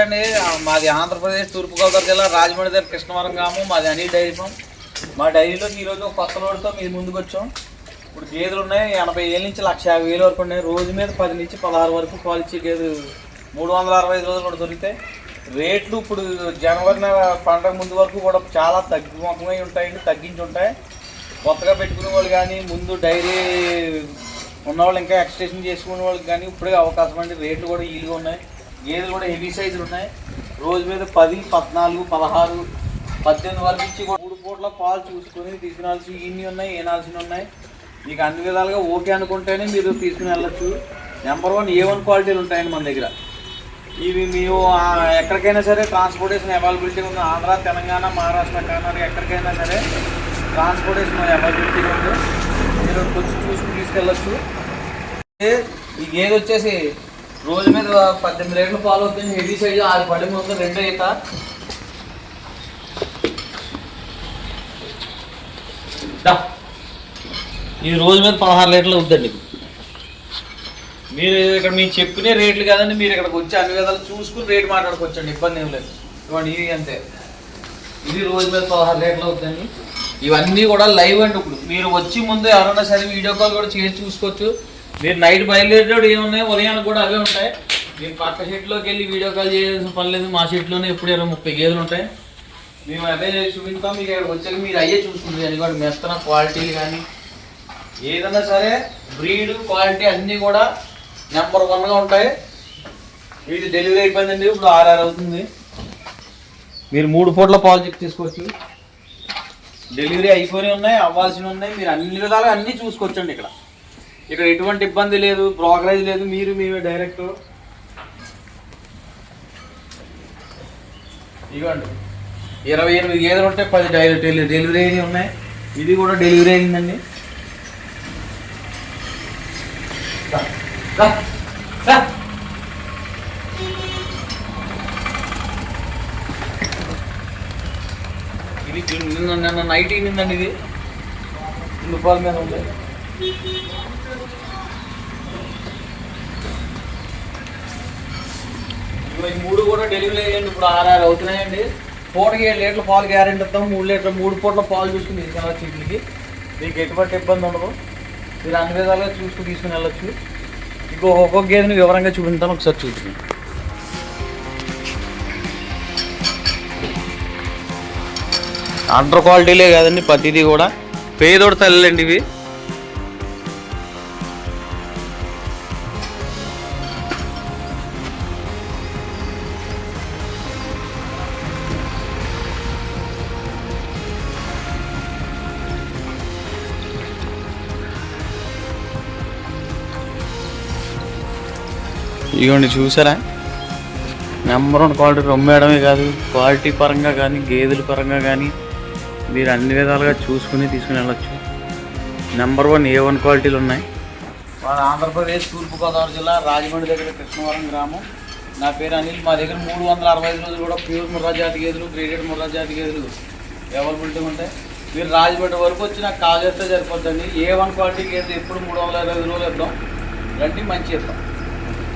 అండి మాది ఆంధ్రప్రదేశ్ తూర్పుగోదావరి జిల్లా రాజమండ్రి దగ్గర కృష్ణవరం గ్రామం. మాది అనిల్ డైరీ ఫామ్. మా డైరీలోకి ఈరోజు ఒక కొత్త లోడ్తో మీ ముందుకు వచ్చాం. ఇప్పుడు గేదెలు ఉన్నాయి 80,000 నుంచి 1,50,000 వరకు ఉన్నాయి. రోజు మీద 10 నుంచి 16 వరకు పాలు ఇచ్చే గేదెలు 365 రోజులు కూడా దొరుకుతాయి. రేట్లు ఇప్పుడు జనవరి పండగ ముందు వరకు కూడా చాలా తగ్గుముఖమై ఉంటాయండి, తగ్గించి ఉంటాయి. కొత్తగా పెట్టుకునే వాళ్ళు కానీ ముందు డైరీ ఉన్నవాళ్ళు ఇంకా ఎక్స్టెన్షన్ చేసుకునే వాళ్ళకి కానీ ఇప్పుడే అవకాశం అండి. రేట్లు కూడా ఈలుగా ఉన్నాయి. గేదెలు కూడా హెవీ సైజులు ఉన్నాయి. రోజు మీద 10, 14, 16, 18 వరకు ఇచ్చి కూడా 3 పూట్ల పాలు చూసుకొని తీసుకురాల్సి ఇన్ని ఉన్నాయి, ఏనాల్సిన ఉన్నాయి. మీకు అన్ని విధాలుగా ఓకే అనుకుంటేనే మీరు తీసుకుని వెళ్ళచ్చు. నెంబర్ 1 A1 క్వాలిటీలు ఉంటాయండి మన దగ్గర. ఇవి మేము ఎక్కడికైనా సరే ట్రాన్స్పోర్టేషన్ అవైలబిలిటీ ఉంది. ఆంధ్ర, తెలంగాణ, మహారాష్ట్ర, కర్ణాటక ఎక్కడికైనా సరే ట్రాన్స్పోర్టేషన్ అవైలబిలిటీ ఉంది. మీరు కొంచెం చూసుకుని తీసుకెళ్ళచ్చు. ఈ గేదె వచ్చేసి రోజు మీద 18 లీటర్ల పాలు అవుతుంది. హెవీ సైజు 6 పడి ముందు 2 ఈత. ఇది రోజు మీద 16 లీటర్లు అవుతుందండి. మీరు ఇక్కడ మీకు చెప్పుకునే రేట్లు కాదండి, మీరు ఇక్కడికి వచ్చి అన్ని విధాలు చూసుకుని రేటు మాట్లాడుకోవచ్చండి, ఇబ్బంది ఏం లేదు. ఇవ్వండి ఇవి అంతే. ఇది రోజు మీద 16 లీటర్లు అవుతుందండి. ఇవన్నీ కూడా లైవ్ అండి. ఇప్పుడు మీరు వచ్చి ముందు ఎవరైనా సరే వీడియో కాల్ కూడా చేసి చూసుకోవచ్చు. మీరు నైట్ బయలుదేరేటప్పుడు ఏమున్నాయి, ఉదయానికి కూడా అవే ఉంటాయి. మీరు పక్క షెట్లోకి వెళ్ళి వీడియో కాల్ చేయాల్సిన పని లేదు. మా షెట్లోనే ఎప్పుడు 30 గేదెలు ఉంటాయి. మేము అదే చూపిస్తాం. మీకు ఇక్కడ వచ్చాక మీరు అయ్యే చూసుకుంటుంది. అది కూడా మెస్తన క్వాలిటీలు కానీ ఏదైనా సరే బ్రీడ్ క్వాలిటీ అన్నీ కూడా నెంబర్ 1గా ఉంటాయి. ఇది డెలివరీ అయిపోయిందండి. ఇప్పుడు 6 అవుతుంది. మీరు 3 పూట్ల పాలు చెక్ చేసుకోవచ్చు. డెలివరీ అయిపోయి ఉన్నాయి, అవ్వాల్సినవి ఉన్నాయి. మీరు అన్ని విధాలుగా అన్నీ చూసుకోవచ్చండి. ఇక్కడ ఎటువంటి ఇబ్బంది లేదు, బ్రోకరేజ్ లేదు. మీరు మేమే డైరెక్ట్ ఇవ్వండి. 28 గేదెలు ఉంటాయి, 10 డెలివరీ అయినవి ఉన్నాయి. ఇది కూడా డెలివరీ అయిందండి. ఇది నిన్న నైట్ అయిందండి. ఇది రూపాయల మీద ఉంది. ఇవి 3 కూడా డెలివరీ అయ్యండి. ఇప్పుడు 6 అవుతున్నాయండి. పూటకి 7 లీటర్ల పాలు గ్యారెంటీ ఇస్తాం. 3 పూట్ల పాలు చూసుకుని తీసుకెళ్ళచ్చు. ఇంటికి మీకు ఎటువంటి ఇబ్బంది ఉండదు. మీరు అన్ని విధాలుగా చూసుకుని తీసుకుని వెళ్ళచ్చు. ఒక్కొక్క గేదెని వివరంగా చూపించాను, ఒకసారి చూసుకుని. అండర్ క్వాలిటీలే కాదండి, ప్రతిదీ కూడా పేదోడు తల్లండి ఇవి. ఇదిగోండి చూసారా, నెంబర్ 1 క్వాలిటీ. రొమ్మేయడమే కాదు, క్వాలిటీ పరంగా కానీ గేదెల పరంగా కానీ మీరు అన్ని విధాలుగా చూసుకుని తీసుకుని వెళ్ళచ్చు. నెంబర్ 1 A1 క్వాలిటీలు ఉన్నాయి. మన ఆంధ్రప్రదేశ్ తూర్పుగోదావరి జిల్లా రాజమండ్రి దగ్గర కృష్ణవరం గ్రామం. నా పేరు అనిల్. మా దగ్గర 365 రోజులు కూడా ప్యూర్ ముర్రా జాతి గేదెలు, గ్రేడెడ్ ముర్రా జాతి గేదెలు అవైలబిలిటీ ఉంటాయి. మీరు రాజమండ్రి వరకు వచ్చి నాకు కాల్ చేస్తే సరిపోద్దండి. A1 క్వాలిటీ గేదెలు ఎప్పుడు 365 రోజులు ఇద్దాం. రండి, మంచి ఇద్దాం.